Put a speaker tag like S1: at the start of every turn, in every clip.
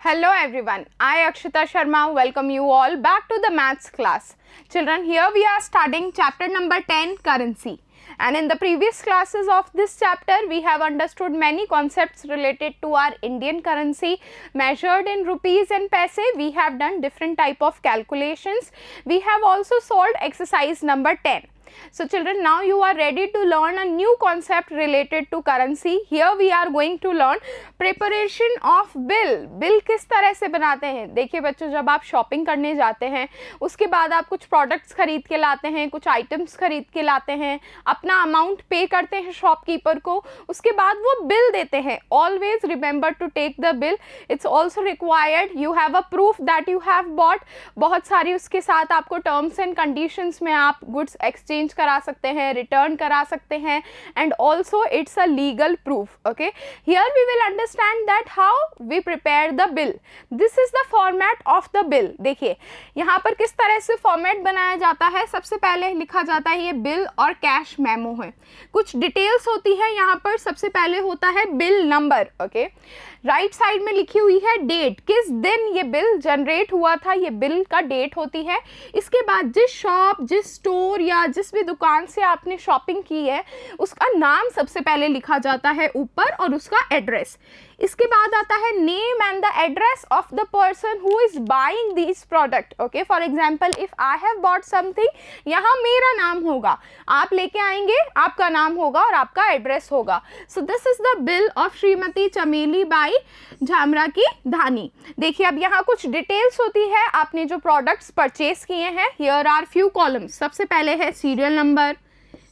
S1: Hello everyone, I Akshita Sharma welcome you all back to the maths class. Children, here we are starting chapter number 10, currency. And in the previous classes of this chapter, we have understood many concepts related to our Indian currency measured in rupees and paise. We have done different type of calculations. We have also solved exercise number 10. So children, now you are ready to learn a new concept related to currency. Here we are going to learn preparation of bill. Bill किस तरह से बनाते हैं? देखिए बच्चों, जब आप shopping करने जाते हैं उसके बाद आप कुछ प्रोडक्ट्स खरीद के लाते हैं, कुछ आइटम्स खरीद के लाते हैं, अपना अमाउंट पे करते हैं शॉपकीपर को, उसके बाद वो बिल देते हैं. Always remember to take the bill. It's also required you have a proof that you have bought. बहुत सारी उसके साथ आपको टर्म्स एंड कंडीशंस में आप गुड्स एक्सचेंज करा सकते हैं, रिटर्न करा सकते हैं, and also it's a legal proof. Okay, here we will understand that how we prepare the bill. This is the format of the bill. देखिए यहाँ पर किस तरह से फॉर्मेट बनाया जाता है. सबसे पहले लिखा जाता है ये बिल और कैश मेमो है. कुछ डिटेल्स होती है यहाँ पर. सबसे पहले होता है bill number. Okay, right side में लिखी हुई है डेट, किस दिन ये बिल जनरेट हुआ था, ये बिल का डेट होती है. इसके बाद जिस शॉप, जिस स्टोर या जिस भी दुकान से आपने शॉपिंग की है उसका नाम सबसे पहले लिखा जाता है ऊपर और उसका एड्रेस. इसके बाद आता है name and the address of the person who is buying this product. Okay, for example if I have bought something, यहाँ मेरा नाम होगा, आप लेके आएंगे, आपका नाम होगा और आपका एड्रेस होगा. So this is the bill of Shrimati चमेली बाई झामरा की धानी. देखिए अब यहाँ कुछ डिटेल्स होती है आपने जो प्रोडक्ट्स परचेज किए हैं. Here are few columns. सबसे पहले है serial number,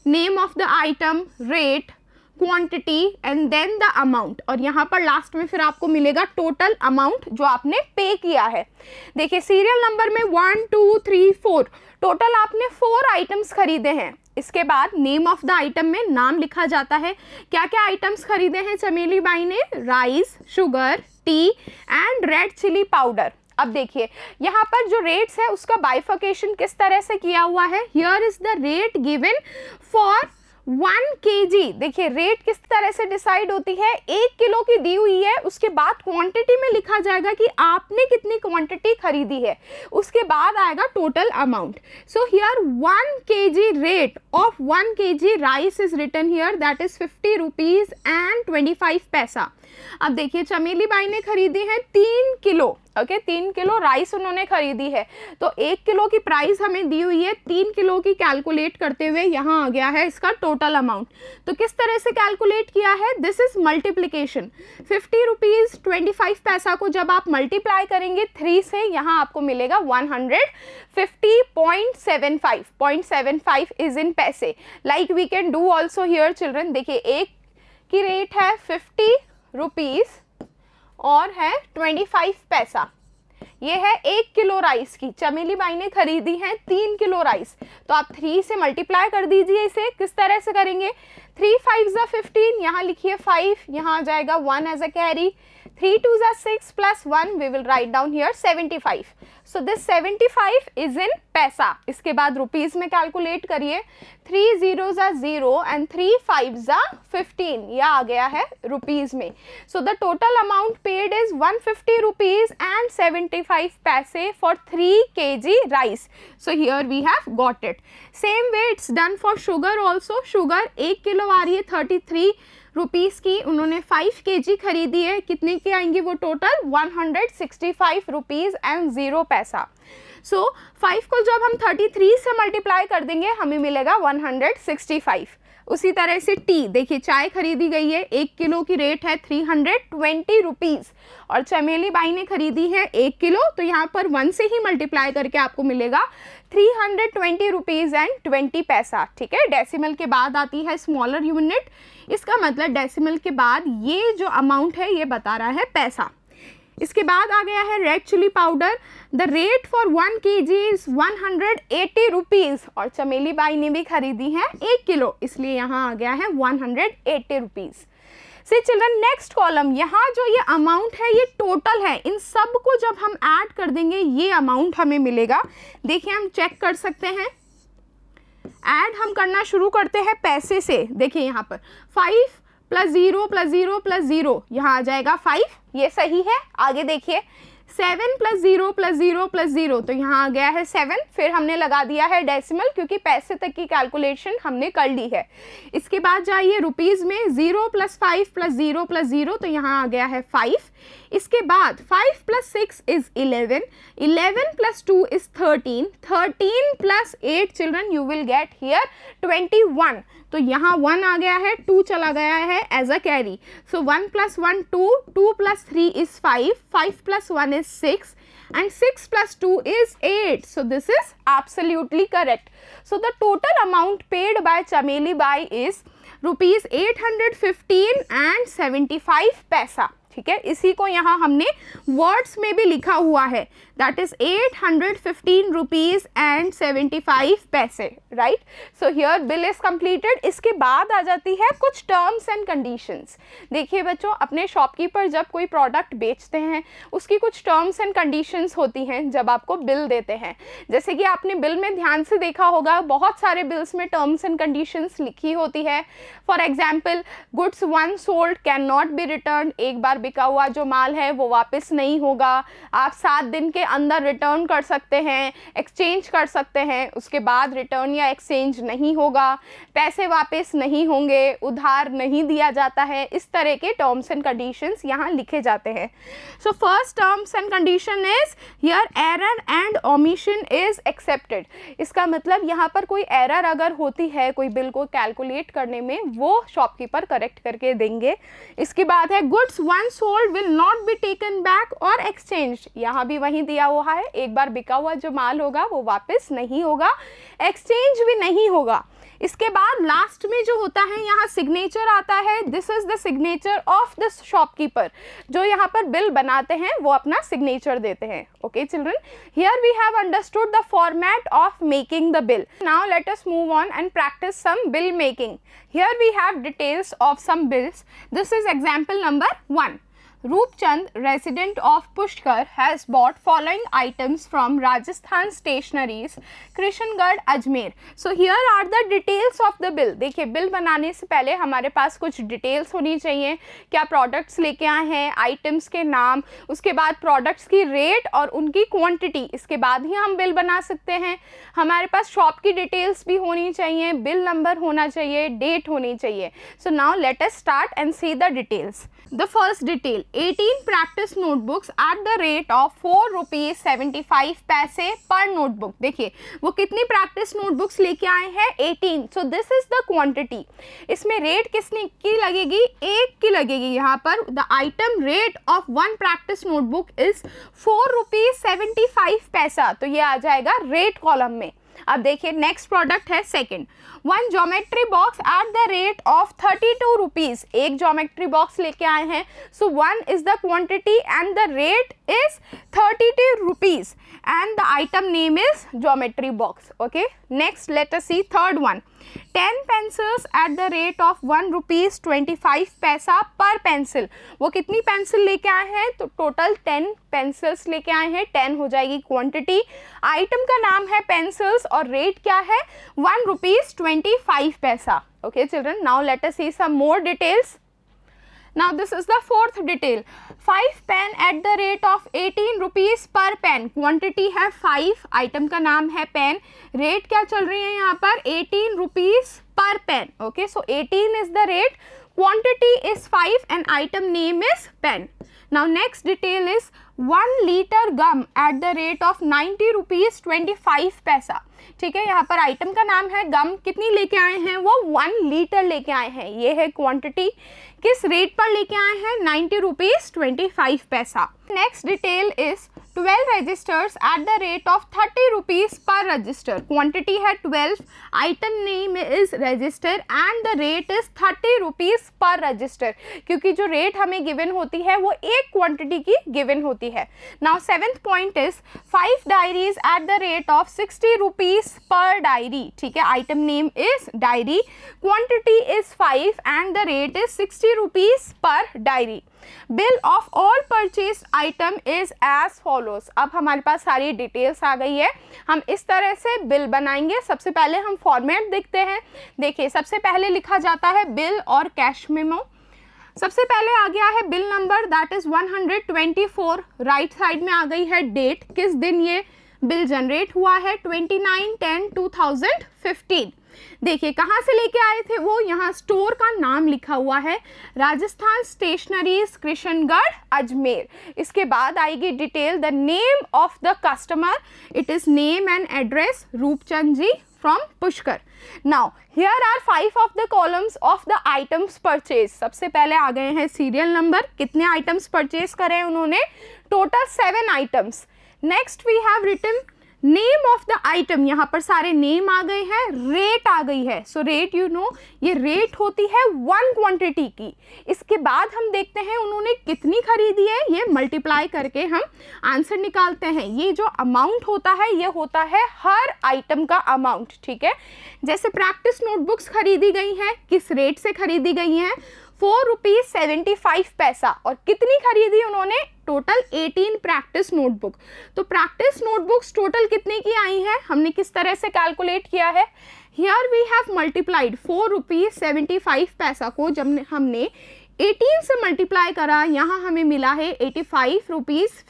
S1: name of the item, rate, quantity and then the amount. और यहाँ पर लास्ट में फिर आपको मिलेगा टोटल अमाउंट जो आपने पे किया है. देखिए सीरियल नंबर में 1 2 3 4 टोटल आपने 4 आइटम्स खरीदे हैं. इसके बाद नेम ऑफ द आइटम में नाम लिखा जाता है. क्या क्या आइटम्स खरीदे हैं चमेली बाई ने? Rice, sugar, tea and red chilli powder. अब देखिए यहाँ पर जो रेट्स है उसका बाइफिकेशन किस तरह से किया हुआ है. Here is the rate given for 1 kg. देखिए रेट किस तरह से डिसाइड होती है. 1 किलो की दी हुई है, उसके बाद क्वांटिटी में लिखा जाएगा कि आपने कितनी क्वांटिटी खरीदी है, उसके बाद आएगा total amount. So here 1 kg rate of 1 kg rice is written here, that is 50 rupees and 25 paisa. अब देखिए चमेली बाई ने खरीदी है 3 किलो. ओके, 3 किलो राइस उन्होंने खरीदी है, तो 1 किलो की प्राइस हमें दी हुई है. 3 किलो की कैलकुलेट करते हुए यहाँ आ गया है इसका टोटल अमाउंट. तो किस तरह से कैलकुलेट किया है? This is multiplication. 50 रुपीज 25 पैसा को जब आप मल्टीप्लाई करेंगे 3 से, यहाँ आपको मिलेगा 150.75. 0.75 is in paise. Like we can do also here children. देखिए एक की रेट है 50 रुपीज और है 25 पैसा. ये है 1 किलो राइस की. चमेली बाई ने खरीदी है 3 किलो राइस, तो आप 3 से मल्टीप्लाई कर दीजिए. इसे किस तरह से करेंगे? 3 5 ज़ा 15, यहाँ लिखिए 5, यहाँ आ जाएगा 1 एज अ कैरी. 3 2 ज़ा 6 plus 1 we will write down here 75. So this 75 is in paisa. इसके बाद रुपीज में कैलकुलेट करिए. 3 0 ज़ा 0 एंड 3 5 ज़ा 15, यह आ गया है रुपीज में. So the total amount paid is 150 rupees and 75 paise for 3 kg rice. So here we have got it. Same way it's done for sugar also. Sugar 1 kilo आ रही है 33 रुपीज़ की, उन्होंने 5 kg खरीदी है. कितने की आएंगी वो टोटल? 165 रुपीज़ एंड 0 पैसा. सो 5 को जब हम 33 से मल्टीप्लाई कर देंगे हमें मिलेगा 165. उसी तरह से टी, देखिए चाय खरीदी गई है, 1 किलो की रेट है 320 रुपीज़ और चमेली बाई ने खरीदी है 1 किलो, तो यहाँ पर 1 से ही मल्टीप्लाई करके आपको मिलेगा 320 रुपीज़ एंड 20 पैसा. ठीक है, डेसिमल के बाद आती है स्मॉलर यूनिट. इसका मतलब डेसिमल के बाद ये जो अमाउंट है ये बता रहा है पैसा. इसके बाद आ गया है red chilli powder. The rate for 1 kg is 180 rupees और चमेली बाई ने भी खरीदी है 1 किलो, इसलिए यहाँ आ गया है 180 रुपीज़. से चिल्ड्रन नेक्स्ट कॉलम, यहाँ जो ये अमाउंट है ये टोटल है. इन सब को जब हम ऐड कर देंगे ये अमाउंट हमें मिलेगा. देखिए हम चेक कर सकते हैं. ऐड हम करना शुरू करते हैं पैसे से. देखिए यहाँ पर 5 प्लस 0 प्लस 0 प्लस 0, यहाँ आ जाएगा 5, ये सही है। आगे देखिए 7 प्लस 0 प्लस 0 प्लस 0, तो यहाँ आ गया है 7, फिर हमने लगा दिया है डेसिमल क्योंकि पैसे तक की कैलकुलेशन हमने कर ली है। इसके बाद जाइए रुपीज़ में, 0 प्लस 5 प्लस 0 प्लस 0, तो यहाँ आ गया है 5। इसके बाद 5 plus 6 is 11, 11 plus 2 is 13, 13 plus 8 children you will get here 21, तो यहाँ 1 आ गया है, 2 चला गया है as a carry, so 1 plus 1 2, 2 plus 3 is 5, 5 plus 1 is 6 and 6 plus 2 is 8. So this is absolutely correct. So the total amount paid by Chameli Bai is rupees 815 and 75 paisa. ठीक है, इसी को यहाँ हमने वर्ड्स में भी लिखा हुआ है, दैट इज 815 रुपीज एंड 75 पैसे, right. So here bill is completed. इसके बाद आ जाती है कुछ टर्म्स एंड कंडीशंस। देखिए बच्चों, अपने शॉपकीपर जब कोई प्रोडक्ट बेचते हैं उसकी कुछ टर्म्स एंड कंडीशंस होती हैं जब आपको बिल देते हैं। जैसे कि आपने बिल में ध्यान से देखा होगा, बहुत सारे बिल्स में टर्म्स एंड कंडीशंस लिखी होती है। For example, goods one sold can not be return, एक बार बिका हुआ जो माल है वो वापस नहीं होगा, आप 7 दिन के अंदर रिटर्न कर सकते हैं, एक्सचेंज कर सकते हैं, उसके बाद रिटर्न या एक्सचेंज नहीं होगा, पैसे वापस नहीं होंगे, उधार नहीं दिया जाता है। इस तरह के टर्म्स एंड कंडीशंस यहाँ लिखे जाते हैं। So first terms and condition is here error and omission is accepted. इसका मतलब यहाँ पर कोई एरर अगर होती है कोई बिल को कैलकुलेट करने में, वो शॉपकीपर करेक्ट करके देंगे। इसके बाद है goods one sold will not be taken back और एक्सचेंज, यहाँ भी वहीं दिया हुआ है, एक बार बिका हुआ जो माल होगा वो वापस नहीं होगा, एक्सचेंज भी नहीं होगा। इसके बाद लास्ट में जो होता है यहाँ सिग्नेचर आता है, this is the signature of the shopkeeper. जो यहाँ पर बिल बनाते हैं वो अपना सिग्नेचर देते हैं। Okay children, here we have understood the format of making the bill. Now let us move on and practice some bill making. Here we have details of some bills. This is example number 1. Roopchand, resident of Pushkar, has bought following items from Rajasthan Stationeries, Krishngarh, Ajmer. So here are the details of the bill. देखिए, bill बनाने से पहले हमारे पास कुछ details होनी चाहिए। क्या products लेके आए हैं, आइटम्स के नाम, उसके बाद प्रोडक्ट्स की रेट और उनकी क्वांटिटी, इसके बाद ही हम बिल बना सकते हैं। हमारे पास शॉप की डिटेल्स भी होनी चाहिए, बिल नंबर होना चाहिए, डेट होनी चाहिए। So now let us start and see the details. The first detail, 18 practice notebooks eight the rate of 4 rupees 75 पैसे पर नोटबुक। देखिए वो कितनी प्रैक्टिस नोटबुक्स लेके आए हैं, 18। So this is the quantity. इसमें रेट किसने की लगेगी, 1 की लगेगी। यहाँ पर the item rate of 1 practice notebook is 4 rupees 75 पैसा, तो ये आ जाएगा रेट कॉलम में। अब देखिए नेक्स्ट प्रोडक्ट है second, 1 geometry box at the rate of 32 rupees. एक ज्योमेट्री बॉक्स लेके आए हैं, so 1 is the quantity and the rate is 32 rupees and the item name is geometry box. Okay, next let us see third one, 10 pencils at the rate of 1 rupees 25 paisa पर pencil. वो कितनी pencil लेके आए हैं, तो total 10 pencils लेके आए हैं, 10 हो जाएगी क्वांटिटी। आइटम का नाम है पेंसिल्स और रेट क्या है, 1 rupees 25 paisa. Okay children, now let us see some more details. Now this is the fourth detail, 5 pen at the rate of 18 rupees per pen. Quantity है 5, आइटम का नाम है पेन, रेट क्या चल रही है यहाँ पर, 18 rupees per pen. Okay, so 18 is the rate, quantity is 5 and item name is pen. Now next detail is 1 liter gum at the rate of 90 rupees 25 पैसा। ठीक है, यहाँ पर आइटम का नाम है गम, कितनी लेके आए हैं, वो 1 लीटर लेके आए हैं, ये है क्वांटिटी। किस रेट पर लेके आए हैं, 90 rupees 25 paisa. Next detail is 12 registers at the rate of 30 rupees per register. Quantity है 12, item name is register and the rate is 30 rupees per register, क्योंकि जो रेट हमें गिवन होती है वो एक क्वांटिटी की गिवन होती है। Now seventh point is 5 diaries at the rate of 60 rupees per diary. ठीक है, item name is diary, quantity is 5 and the rate is 60 rupees per diary. Bill of all purchase item is as follows. अब हमारे पास सारी details आ गई है, हम इस तरह से बिल बनाएंगे। सबसे पहले हम फॉर्मेट देखते हैं। देखिए सबसे पहले लिखा जाता है बिल और कैश मेमो। सबसे पहले आ गया है bill number, that is 124. Right side में आ गई है डेट, किस दिन ये बिल जनरेट हुआ है, 29/10/2015. देखिए कहाँ से लेके आए थे वो, यहाँ स्टोर का नाम लिखा हुआ है राजस्थान स्टेशनरीज कृष्णगढ़ अजमेर. इसके बाद आएगी detail, the name of the customer, it is name and address Roopchand ji from Pushkar. Now here are 5 of the columns of the items purchase. सबसे पहले आ गए हैं सीरियल नंबर, कितने आइटम्स परचेज करे उन्होंने, total 7 items. Next we have written name of the item, यहाँ पर सारे नेम आ गए हैं, रेट आ गई है. सो रेट यू नो, ये रेट होती है 1 क्वांटिटी की. इसके बाद हम देखते हैं उन्होंने कितनी खरीदी है, ये मल्टीप्लाई करके हम आंसर निकालते हैं. ये जो अमाउंट होता है ये होता है हर आइटम का अमाउंट. ठीक है, जैसे प्रैक्टिस नोटबुक्स खरीदी गई हैं, किस रेट से खरीदी गई हैं, 4.75 रुपीज़. और कितनी खरीदी उन्होंने, टोटल 18 प्रैक्टिस नोटबुक. तो प्रैक्टिस नोटबुक्स टोटल कितने की आई हैं, हमने किस तरह से कैलकुलेट किया है, हियर वी हैव मल्टीप्लाइड 4.75 को जब हमने 18 से मल्टीप्लाई करा, यहाँ हमें मिला है 85.50 rupees.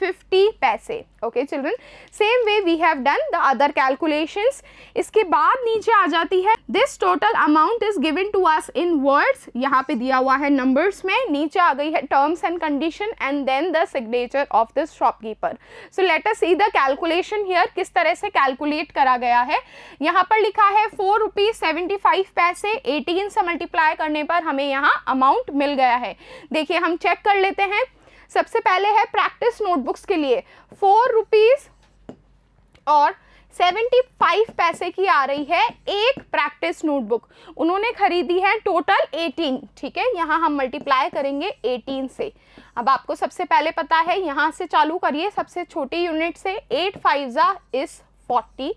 S1: Okay children, same way we have done the other calculations. इसके बाद नीचे आ जाती है this total amount is given to us in words, यहाँ पे दिया हुआ है नंबर्स में, नीचे आ गई है terms and condition and then the signature of this shopkeeper. So let us see the calculation here, किस तरह से कैलकुलेट करा गया है. यहाँ पर लिखा है 4.75 रुपीज़, 18 से मल्टीप्लाई करने पर हमें यहाँ अमाउंट मिल गया है. देखिए हम चेक कर लेते हैं. सबसे पहले है प्रैक्टिस नोटबुक्स के लिए 4 रुपीज़ और 75 पैसे की आ रही है एक प्रैक्टिस नोटबुक. उन्होंने खरीदी है टोटल 18. ठीक है, यहाँ हम मल्टीप्लाई करेंगे 18 से. अब आपको सबसे पहले पता है, यहाँ से चालू करिए सबसे छोटी यूनिट से. 8 5 is 40.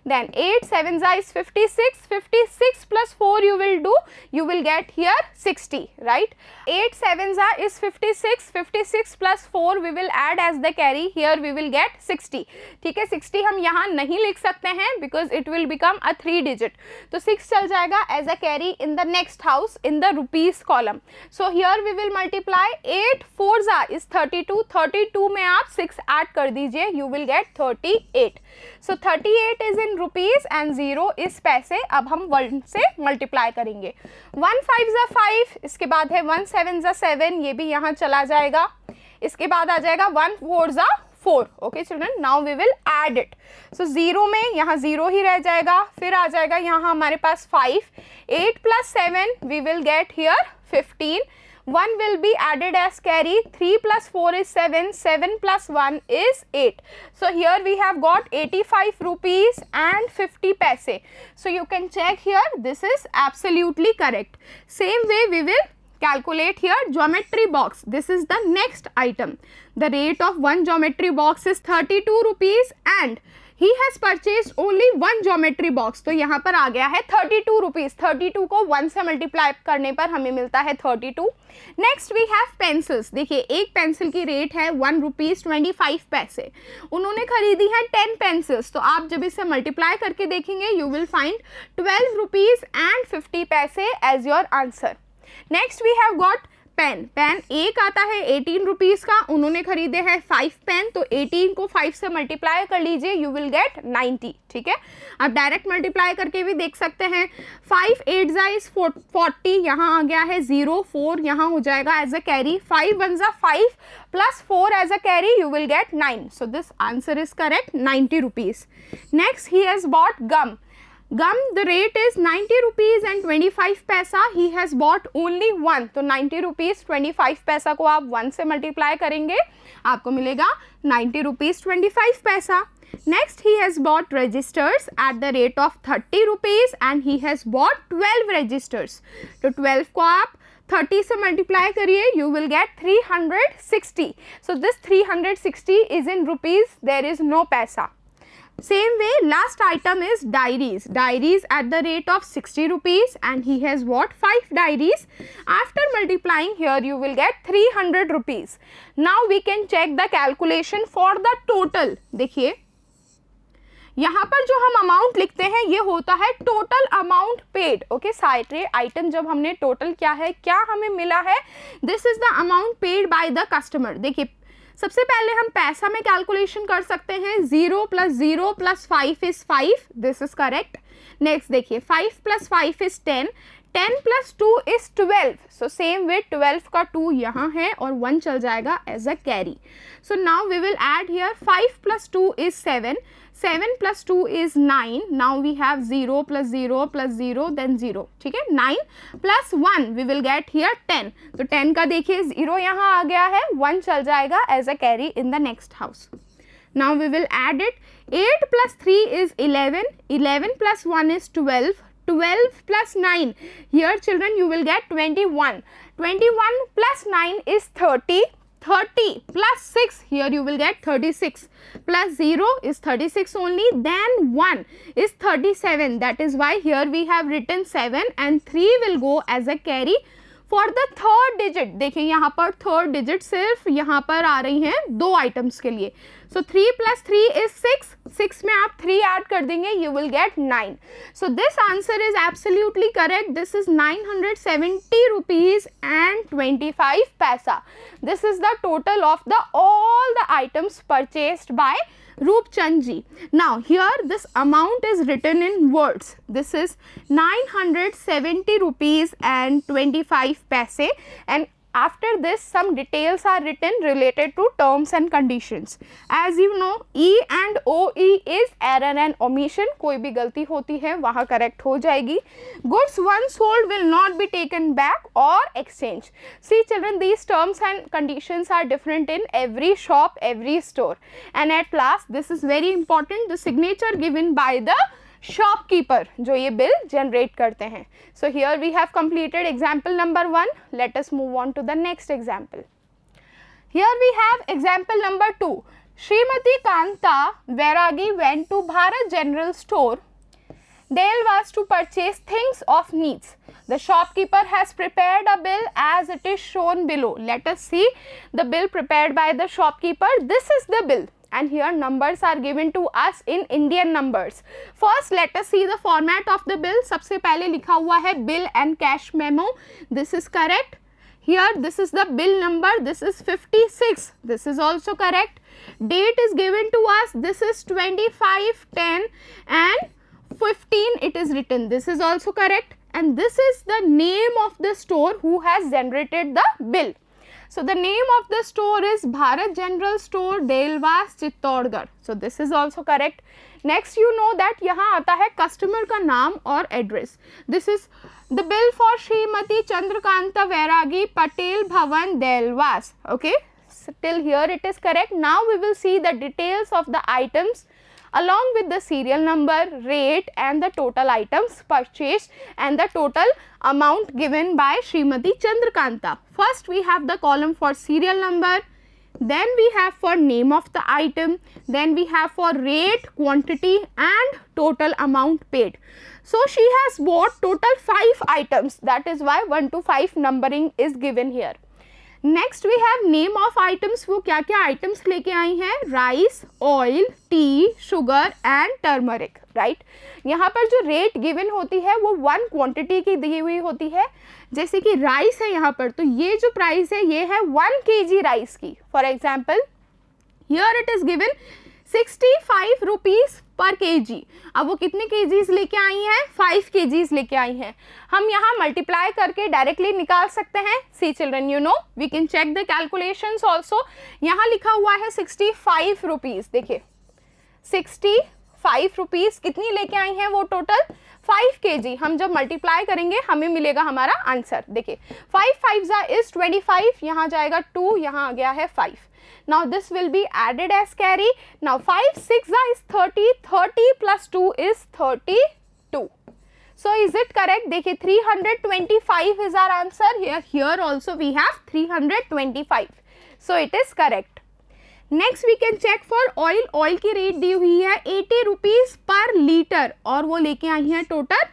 S1: Then 8 7 is 56. 56 plus 4 you will do, you will get here 60, right? 8 7 is 56. 56 plus 4 we will add as the carry. Here we will get 60. ठीक है, 60 हम यहाँ नहीं लिख सकते हैं because it will become a 3 digit. तो 6 चल जाएगा as a carry in the next house in the rupees column. So here we will multiply 8 4 is 32. 32 में आप 6 add कर दीजिए, you will get 38. So 38 is in rupees and 0 इस पैसे. अब हम 1 से मल्टीप्लाई करेंगे. 1 5 is 5, इसके बाद है 1 7 is 7, ये भी यहाँ चला जाएगा. इसके बाद आ जाएगा 1 4 is 4. Okay children, now we will add it. So 0 में यहाँ 0 ही रह जाएगा. फिर आ जाएगा यहाँ हमारे पास 5. 8 plus 7 we will get here 15. 1 will be added as carry. 3 plus 4 is 7. 7 plus 1 is 8. So here we have got 85 rupees and 50 paise. So you can check here, this is absolutely correct. Same way we will calculate here geometry box. This is the next item. The rate of one geometry box is 32 rupees and he has purchased only one geometry box. तो यहाँ पर आ गया है 32 rupees. 32 को 1 से multiply करने पर हमें मिलता है 32. Next we have pencils. देखिए एक पेंसिल की रेट है 1.25 रुपीज़. उन्होंने खरीदी है 10 पेंसिल्स. तो आप जब इसे मल्टीप्लाई करके देखेंगे you will find 12 rupees and 50 paise as your answer. Next we have got pen. Pen एक आता है 18 रुपीज़ का. उन्होंने खरीदे हैं 5 पेन. तो 18 को 5 से मल्टीप्लाई कर लीजिए, यू विल गेट 90. ठीक है, आप डायरेक्ट मल्टीप्लाई करके भी देख सकते हैं. 5 8 is 40, यहाँ आ गया है 0. 4 यहाँ हो जाएगा as a carry. 5 1 is 5 plus 4 as a carry, you will get 9. So this answer is correct, 90 rupees. Next he has bought gum. Gum, the rate is 90 rupees and 25 पैसा. He has bought only one. तो 90 rupees 25 पैसा को आप 1 से multiply करेंगे, आपको मिलेगा 90 rupees 25 पैसा. Next he has bought registers at the rate of 30 rupees and he has bought 12 registers. तो 12 को आप 30 से मल्टीप्लाई करिए, you will get 360. So this 360 is in rupees, there is no पैसा. Same way, last item is diaries. Diaries at the rate of 60 rupees and he has bought 5 diaries. After multiplying here, you will get 300 rupees. Now we can check the calculation for the total. देखिए यहाँ पर जो हम amount लिखते हैं ये होता है टोटल अमाउंट पेड। ओके, सारे आइटम जब हमने टोटल किया है, क्या हमें मिला है, this is the amount paid by the customer. देखिए सबसे पहले हम पैसा में कैलकुलेशन कर सकते हैं, 0 + 5 is 5, this is correct. Next देखिए 5 + 5 is 10, 10 + 2 is 12, so same way 12 का 2 यहाँ है और 1 चल जाएगा as a carry. So now we will add here 5 + 2 is 7, 7 + 2 is 9, now we have 0 + 0 + 0 then 0, ठीक है। 9 + 1 we will get here 10, तो 10 का देखिए 0 यहाँ आ गया है, 1 चल जाएगा as a carry in the next house. Now we will add it, 8 + 3 is 11, 11 + 1 is 12, 12 + 9, here children you will get 21, 21 + 9 is 30, 30 + 6, here you will get 36, plus 0 is 36 only, then 1 is 37, that is why here we have written 7 and 3 will go as a carry for the third digit। देखिए यहाँ पर third digit सिर्फ यहाँ पर आ रही हैं 2 items के लिए। सो 3 + 3 is 6, 6 में आप 3 ऐड कर देंगे, you will get 9। So this answer is absolutely correct, this is 970 rupees and 25 paisa। This is the total of the all the items purchased by Roopchand ji। Now here this amount is written in words, this is 970 rupees and 25 paise, and after this some details are written related to terms and conditions। As you know E and OE is error and omission, कोई भी गलती होती है वहाँ correct हो जाएगी। Goods once sold will not be taken back or exchange। See children, these terms and conditions are different in every shop, every store, and at last this is very important, the signature given by the shopkeeper जो ये bill generate करते हैं। So here we have completed example number 1, let us move on to the next example। Here we have example number 2, Srimati Kanta Vairagi went to Bharat General Store, Delwas to purchase things of needs, the shopkeeper has prepared a bill as it is shown below। Let us see the bill prepared by the shopkeeper, this is the bill and here numbers are given to us in Indian numbers। First let us see the format of the bill। सबसे पहले लिखा हुआ है bill and cash memo, this is correct। Here this is the bill number, this is 56, this is also correct। Date is given to us, this is 25/10 and 15 it is written, this is also correct, and this is the name of the store who has generated the bill। So the name of the store is Bharat General Store, Delwas, Chittorgarh, so this is also correct। Next you know that यहाँ आता है customer का नाम और address, this is the bill for Srimati Chandrakanta Vairagi, Patel Bhavan, Delwas, okay, so till here it is correct। Now we will see the details of the items along with the serial number, rate and the total items purchased and the total amount given by Srimati Chandrakanta। First we have the column for serial number, then we have for name of the item, then we have for rate, quantity and total amount paid। So she has bought total 5 items, that is why 1 to 5 numbering is given here। Next we have name of items, वो क्या क्या items लेके आई हैं, rice, oil, tea, sugar and turmeric, right. यहाँ पर जो rate given होती है वो 1 क्वांटिटी की दी हुई होती है, जैसे कि राइस है यहाँ पर, तो ये जो प्राइस है ये है 1 kg राइस की। For example here it is given 65 rupees पर kg। अब वो कितने kgs लेके आई हैं, 5 kgs लेके आई हैं। हम यहाँ मल्टीप्लाई करके डायरेक्टली निकाल सकते हैं। See children, you know we can check the calculations also. यहाँ लिखा हुआ है 65 रुपीज़, देखिए 65 रुपीज़ कितनी लेके आई हैं वो टोटल 5 kg। हम जब मल्टीप्लाई करेंगे हमें मिलेगा हमारा आंसर। देखिए 5 5 is 25, यहाँ जाएगा 2, यहाँ आ गया है 5। Now this will be added as carry। Now 5 6 is 30, 30 plus 2 is 32। So is it correct? देखिए 325 is our answer। Here also we have 325। So it is correct। Next we can check for oil। Oil की rate दी हुई है 80 rupees पर litre और वो लेके आई हैं टोटल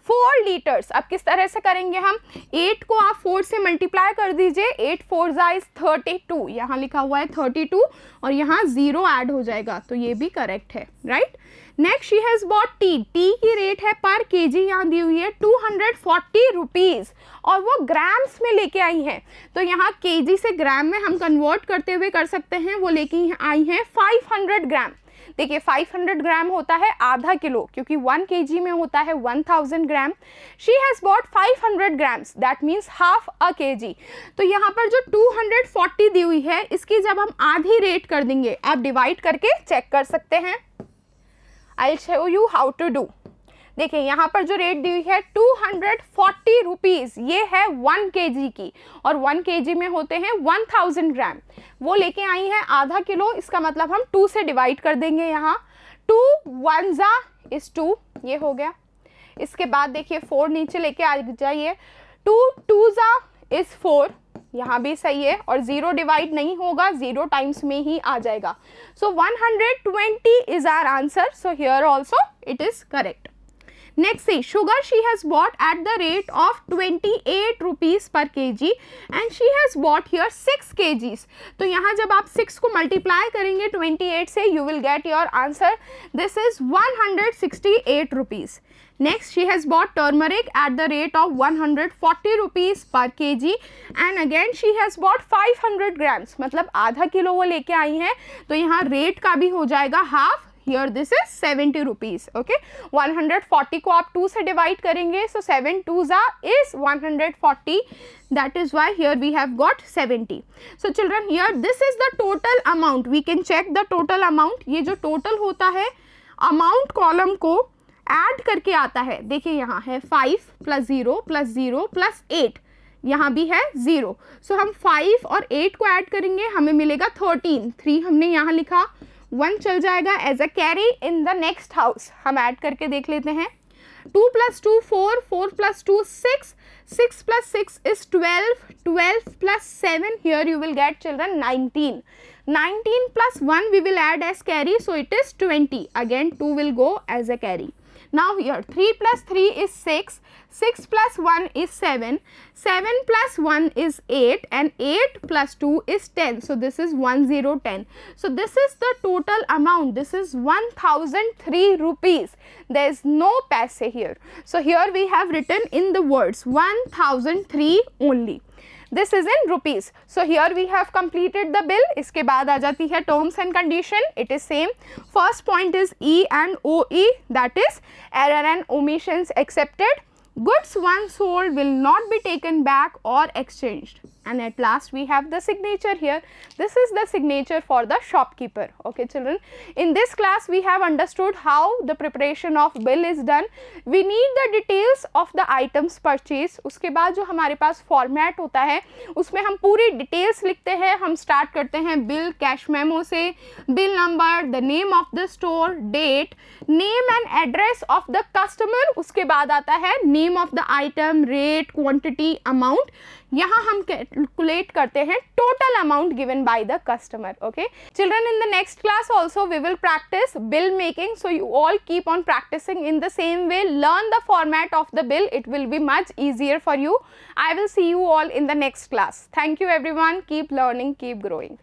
S1: 4 लीटर्स। अब किस तरह से करेंगे हम, 8 को आप 4 से मल्टीप्लाई कर दीजिए, 8 4 इज 32, यहाँ लिखा हुआ है 32 और यहाँ 0 ऐड हो जाएगा, तो ये भी करेक्ट है, right. Next she has bot T, T की रेट है पर केजी यहाँ दी हुई है 240 रुपीज़ और वो ग्राम्स में लेके आई हैं, तो यहाँ केजी से ग्राम में हम कन्वर्ट करते हुए कर सकते हैं। वो लेके आई हैं 500 ग्राम। देखिए 500 ग्राम होता है आधा किलो, क्योंकि 1 केजी में होता है 1000 gram. She has bought 500 grams, that means half a kg. तो यहाँ पर जो 240 दी हुई है, इसकी जब हम आधी रेट कर देंगे, आप डिवाइड करके चेक कर सकते हैं। I'll show you how to do। देखिए यहाँ पर जो रेट दी हुई है 240 रुपीज़, ये है 1 केजी की, और 1 केजी में होते हैं 1000 ग्राम। वो लेके आई है आधा किलो, इसका मतलब हम 2 से डिवाइड कर देंगे। यहाँ 2 1 इज़ 2, ये हो गया। इसके बाद देखिए 4 नीचे लेके आ जाइए, 2 2 इज़ 4, यहाँ भी सही है, और 0 डिवाइड नहीं होगा, 0 टाइम्स में ही आ जाएगा। So 120 is our answer, so here also it is correct. Next C, sugar she has bought at the rate of 28 rupees per kg and she has bought here 6 kgs. तो यहाँ जब आप 6 को मल्टीप्लाई करेंगे 28 से, you will get your answer, this is 168 rupees. Next, she has bought turmeric at the rate of 140 rupees per kg and again she has bought 500 grams, मतलब आधा kilo वो लेके आई हैं, तो यहाँ रेट का भी हो जाएगा half. Here this is 70 rupees, okay। 140 को आप 2 से डिवाइड करेंगे, so 7 2 is 140, that is why here we have got 70. So children, here this is the total amount, we can check the total amount। ये जो total होता है amount column को add करके आता है, देखिए यहाँ है 5 + 0 + 0 + 8, यहाँ भी है 0, सो हम 5 और 8 को ऐड करेंगे, हमें मिलेगा 13। 3 हमने यहाँ लिखा, 1 चल जाएगा as a carry in the next house. हम ऐड करके देख लेते हैं, 2 + 2 4, 4 + 2 6, 6 + 6 is 12, 12 + 7, here you will get children 19, 19 + 1 we will add as carry, so it is 20, again 2 will go as a carry. Now here 3 + 3 is 6, 6 + 1 is 7, 7 + 1 is 8 and 8 + 2 is 10. So this is 1010. So this is the total amount. This is 1003 rupees. There is no paise here. So here we have written in the words 1003 only. This is in rupees. So here we have completed the bill. इसके बाद आ जाती है terms and condition. It is same. First point is E and OE, that is error and omissions accepted. Goods once sold will not be taken back or exchanged. And at last we have the signature here. This is the signature for the shopkeeper. Okay children, in this class we have understood how the preparation of bill is done. We need the details of the items purchased. उसके बाद जो हमारे पास format होता है उसमें हम पूरी details लिखते हैं। हम start करते हैं bill cash memo से, bill number, the name of the store, date, name and address of the customer, उसके बाद आता है name of the item, rate, quantity, amount. यहाँ हम कैलकुलेट करते हैं total amount given by the customer. Okay children, in the next class also we will practice bill making, so you all keep on practicing in the same way. Learn the format of the bill, it will be much easier for you. I will see you all in the next class. Thank you everyone, keep learning, keep growing.